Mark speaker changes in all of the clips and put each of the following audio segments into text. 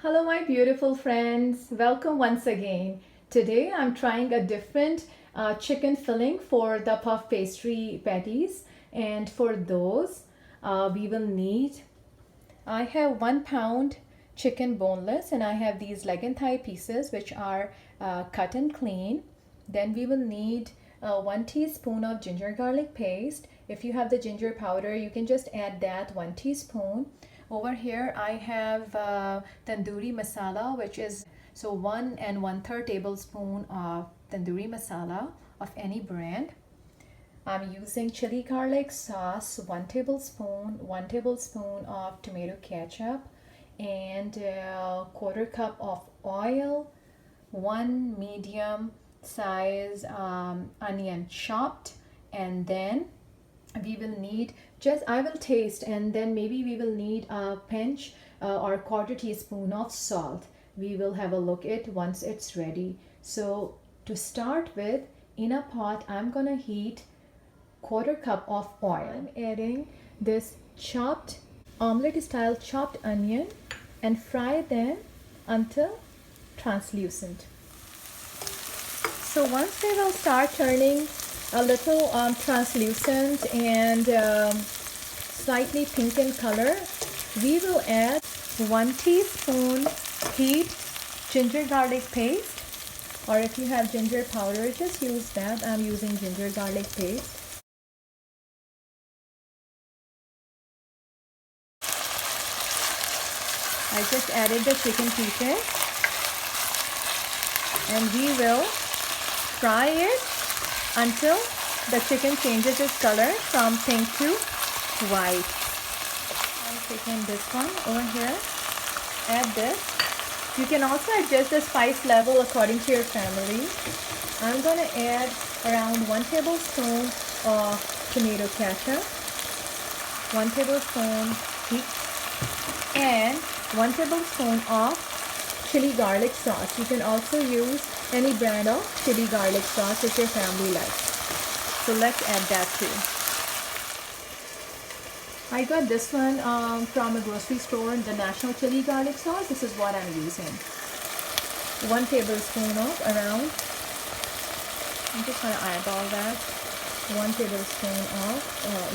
Speaker 1: Hello my beautiful friends, welcome once again. Today I'm trying a different chicken filling for the puff pastry patties, and for those we will need, I have 1 pound chicken boneless, and I have these leg and thigh pieces which are cut and clean. Then we will need 1 teaspoon of ginger garlic paste. If you have the ginger powder, you can just add that 1 teaspoon. Over here I have tandoori masala, which is 1 and 1/3 tablespoon of tandoori masala of any brand. I'm using chili garlic sauce, 1 tablespoon, 1 tablespoon of tomato ketchup, and a quarter cup of oil, 1 medium size onion chopped, and then we will need, just I will taste, and then maybe we will need a pinch or quarter teaspoon of salt. We will have a look at once it's ready. So to start with, in a pot I'm gonna heat quarter cup of oil. I'm adding this chopped omelette style chopped onion and fry them until translucent. So once they will start turning a little translucent and slightly pink in color, we will add 1 teaspoon heat ginger garlic paste, or if you have ginger powder, just use that. I'm using ginger garlic paste. I just added the chicken pieces, and we will fry it until the chicken changes its color from pink to white. I'm taking this one over here. Add this. You can also adjust the spice level according to your family. I'm going to add around 1 tablespoon of tomato ketchup, 1 tablespoon heat, and 1 tablespoon of chili garlic sauce. You can also use any brand of chili garlic sauce if your family likes. So let's add that too. I got this one from a grocery store, the National Chili Garlic Sauce. This is what I'm using. 1 tablespoon of around, I'm just going to eyeball that. 1 tablespoon of,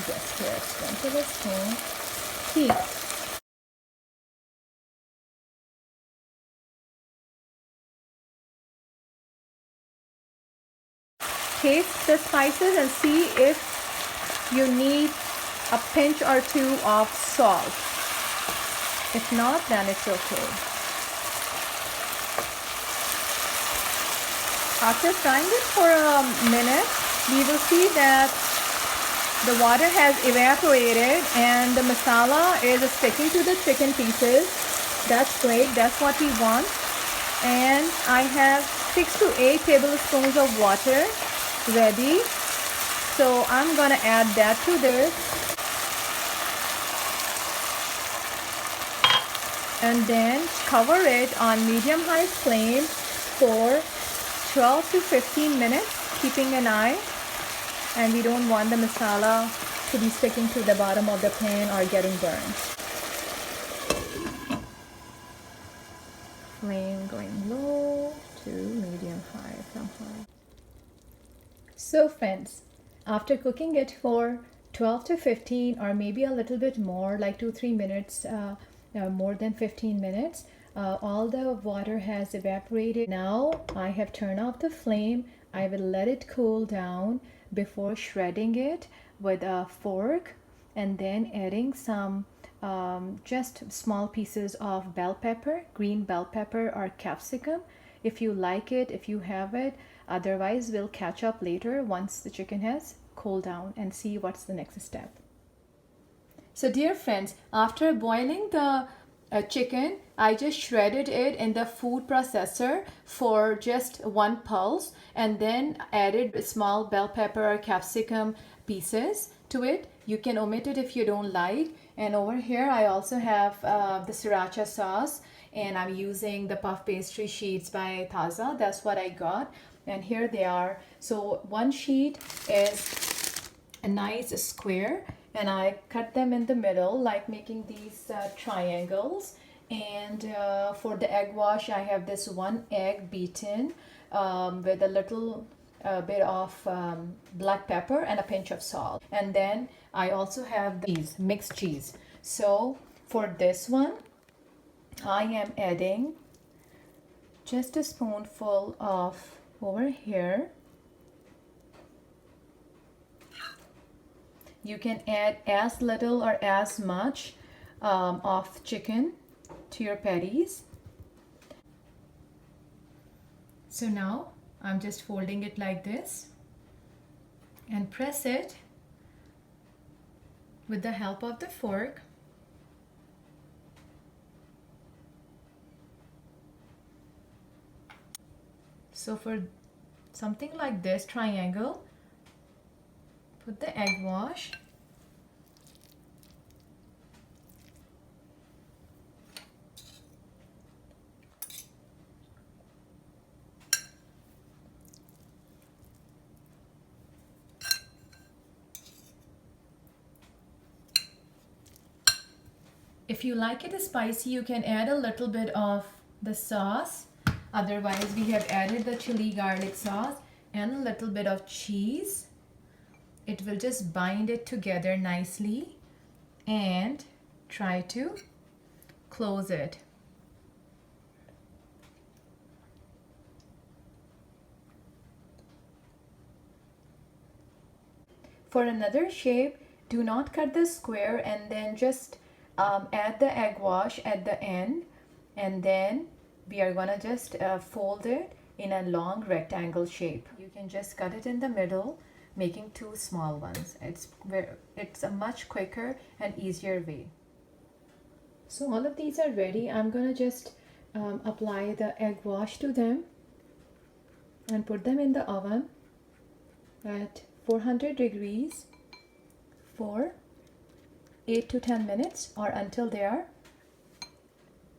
Speaker 1: yes, correct, 1 tablespoon heat. Taste the spices and see if you need a pinch or 2 of salt. If not, then it's okay. After frying it for a minute, we will see that the water has evaporated and the masala is sticking to the chicken pieces. That's great. That's what we want. And I have 6 to 8 tablespoons of water ready, so I'm gonna add that to this, and then cover it on medium-high flame for 12 to 15 minutes, keeping an eye, and we don't want the masala to be sticking to the bottom of the pan or getting burned. Flame going low to medium-high from high. So friends, after cooking it for 12 to 15 or maybe a little bit more, like 2-3 minutes, more than 15 minutes, all the water has evaporated. Now I have turned off the flame. I will let it cool down before shredding it with a fork, and then adding some just small pieces of bell pepper, green bell pepper or capsicum, if you like it, if you have it. Otherwise, we'll catch up later once the chicken has cooled down and see what's the next step. So dear friends, after boiling the chicken, I just shredded it in the food processor for just 1 pulse, and then added small bell pepper or capsicum pieces to it. You can omit it if you don't like. And over here I also have the Siracha sauce, and I'm using the puff pastry sheets by Taza. That's what I got, and here they are. So 1 sheet is a nice square, and I cut them in the middle, like making these triangles, And for the egg wash, I have this one egg beaten with a little bit of black pepper and a pinch of salt. And then I also have the cheese, mixed cheese. So for this one, I am adding just a spoonful of over here. You can add as little or as much of chicken to your patties. So now I'm just folding it like this and press it with the help of the fork. So for something like this triangle, put the egg wash. If you like it spicy, you can add a little bit of the sauce. Otherwise, we have added the chili garlic sauce and a little bit of cheese. It will just bind it together nicely, and try to close it. For another shape, do not cut the square and then just add the egg wash at the end, and then we are gonna just fold it in a long rectangle shape. You can just cut it in the middle, making two small ones. It's a much quicker and easier way. So all of these are ready. I'm gonna just apply the egg wash to them and put them in the oven at 400 degrees for 8 to 10 minutes, or until they are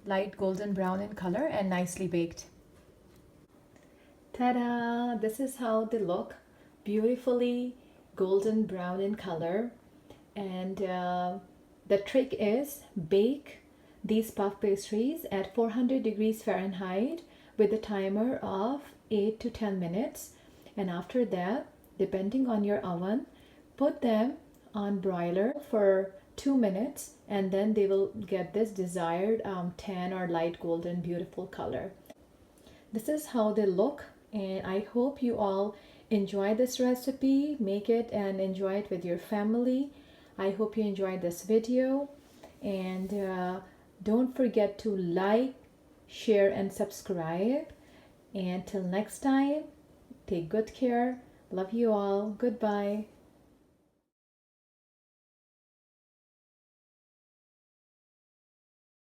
Speaker 1: light golden brown in color and nicely baked. Ta-da! This is how they look, beautifully golden brown in color. And the trick is bake these puff pastries at 400 degrees Fahrenheit with a timer of 8 to 10 minutes. And after that, depending on your oven, put them on broiler for 2 minutes, and then they will get this desired tan or light golden beautiful color. This is how they look, and I hope you all enjoy this recipe. Make it and enjoy it with your family. I hope you enjoyed this video, and don't forget to like, share and subscribe. And till next time, take good care. Love you all. Goodbye.